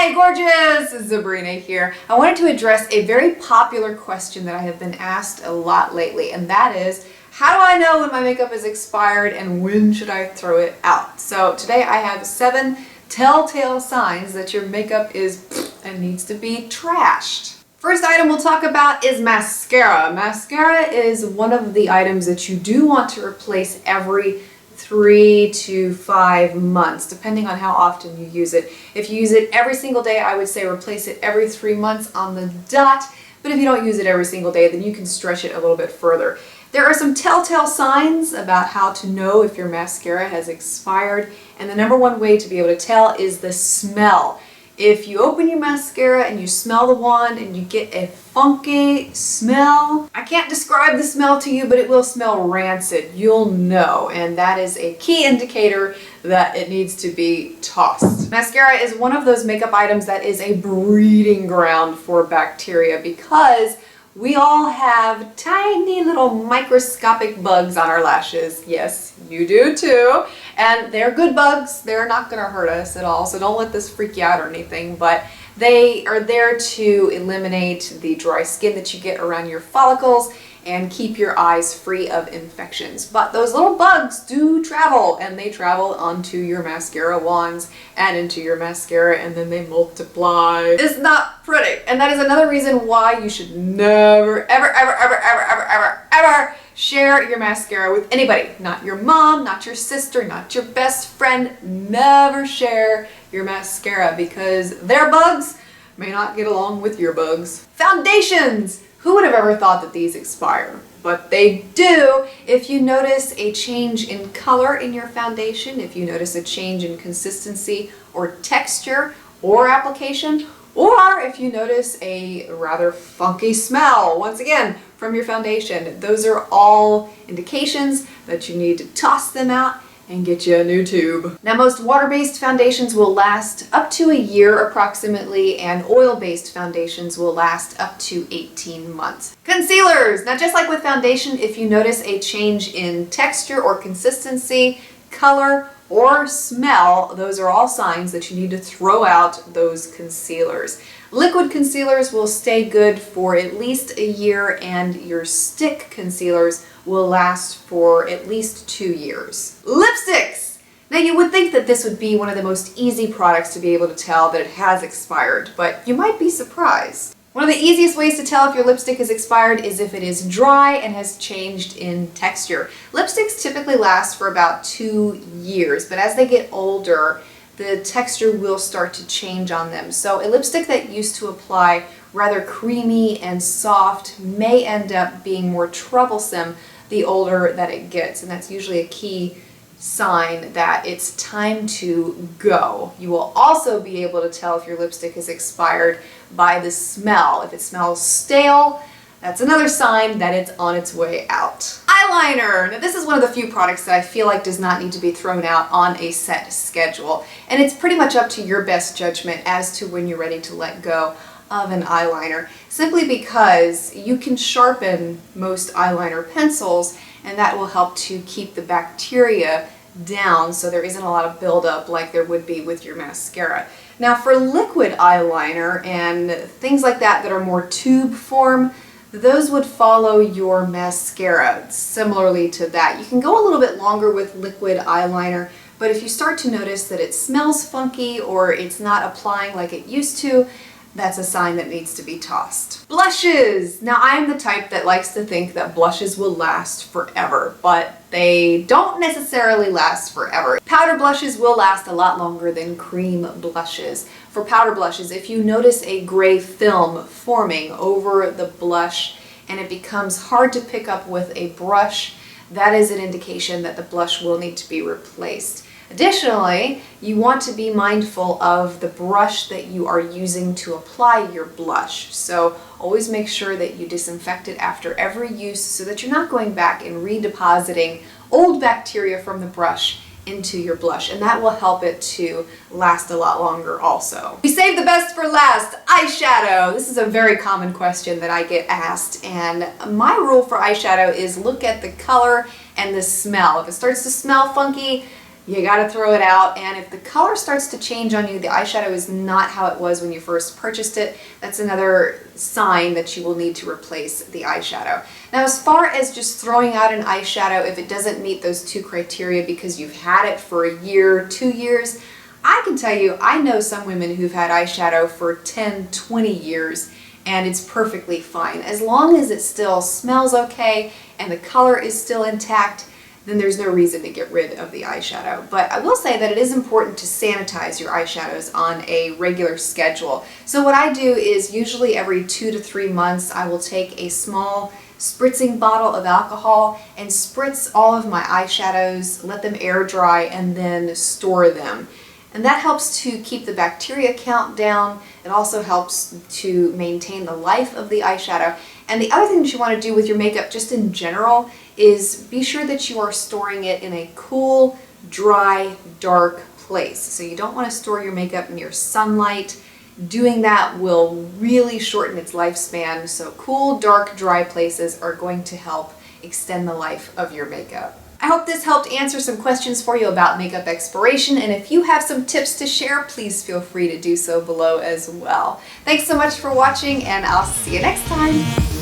Hi gorgeous, Sabrina here. I wanted to address a very popular question that I have been asked a lot lately, and that is, how do I know when my makeup is expired and when should I throw it out? So today I have 7 telltale signs that your makeup is and needs to be trashed. First item we'll talk about is mascara. Mascara is one of the items that you do want to replace every 3 to 5 months, depending on how often you use it. If you use it every single day, I would say replace it every 3 months on the dot, but if you don't use it every single day, then you can stretch it a little bit further. There are some telltale signs about how to know if your mascara has expired, and the number one way to be able to tell is the smell. If you open your mascara and you smell the wand and you get a funky smell, I can't describe the smell to you, but it will smell rancid. You'll know, and that is a key indicator that it needs to be tossed. Mascara is one of those makeup items that is a breeding ground for bacteria because we all have tiny little microscopic bugs on our lashes. Yes, you do too. And they're good bugs. They're not gonna hurt us at all, so don't let this freak you out or anything, but they are there to eliminate the dry skin that you get around your follicles and keep your eyes free of infections. But those little bugs do travel, and they travel onto your mascara wands and into your mascara, and then they multiply. It's not pretty, and that is another reason why you should never, ever share your mascara with anybody. Not your mom, not your sister, not your best friend. Never share your mascara because their bugs may not get along with your bugs. Foundations! Who would have ever thought that these expire? But they do. If you notice a change in color in your foundation, if you notice a change in consistency or texture or application, or if you notice a rather funky smell, once again, from your foundation, those are all indications that you need to toss them out and get you a new tube. Now, most water-based foundations will last up to a year approximately, and oil-based foundations will last up to 18 months. Concealers! Now, just like with foundation, if you notice a change in texture or consistency, color, or smell, those are all signs that you need to throw out those concealers. Liquid concealers will stay good for at least a year, and your stick concealers will last for at least 2 years. Lipsticks! Now, you would think that this would be one of the most easy products to be able to tell that it has expired, but you might be surprised. One of the easiest ways to tell if your lipstick is expired is if it is dry and has changed in texture. Lipsticks typically last for about 2 years, but as they get older, the texture will start to change on them. So a lipstick that used to apply rather creamy and soft may end up being more troublesome the older that it gets, and that's usually a key sign that it's time to go. You will also be able to tell if your lipstick is expired by the smell. If it smells stale, that's another sign that it's on its way out. Eyeliner! Now, this is one of the few products that I feel like does not need to be thrown out on a set schedule, and it's pretty much up to your best judgment as to when you're ready to let go of an eyeliner, simply because you can sharpen most eyeliner pencils, and that will help to keep the bacteria down so there isn't a lot of buildup like there would be with your mascara. Now, for liquid eyeliner and things like that that are more tube form, those would follow your mascara similarly to that. You can go a little bit longer with liquid eyeliner, but if you start to notice that it smells funky or it's not applying like it used to, that's a sign that needs to be tossed. Blushes! Now, I'm the type that likes to think that blushes will last forever, but they don't necessarily last forever. Powder blushes will last a lot longer than cream blushes. For powder blushes, if you notice a gray film forming over the blush and it becomes hard to pick up with a brush, that is an indication that the blush will need to be replaced. Additionally, you want to be mindful of the brush that you are using to apply your blush. So always make sure that you disinfect it after every use so that you're not going back and redepositing old bacteria from the brush into your blush, and that will help it to last a lot longer also. We saved the best for last, eyeshadow. This is a very common question that I get asked, and my rule for eyeshadow is look at the color and the smell. If it starts to smell funky, you gotta throw it out. And if the color starts to change on you, the eyeshadow is not how it was when you first purchased it, that's another sign that you will need to replace the eyeshadow. Now, as far as just throwing out an eyeshadow, if it doesn't meet those two criteria because you've had it for a year, 2 years, I can tell you, I know some women who've had eyeshadow for 10, 20 years, and it's perfectly fine. As long as it still smells okay and the color is still intact, then there's no reason to get rid of the eyeshadow. But I will say that it is important to sanitize your eyeshadows on a regular schedule. So what I do is usually every 2 to 3 months, I will take a small spritzing bottle of alcohol and spritz all of my eyeshadows, let them air dry, and then store them. And that helps to keep the bacteria count down. It also helps to maintain the life of the eyeshadow. And the other thing that you want to do with your makeup just in general is be sure that you are storing it in a cool, dry, dark place. So you don't want to store your makeup near sunlight. Doing that will really shorten its lifespan. So cool, dark, dry places are going to help extend the life of your makeup. I hope this helped answer some questions for you about makeup expiration, and if you have some tips to share, please feel free to do so below as well. Thanks so much for watching, and I'll see you next time.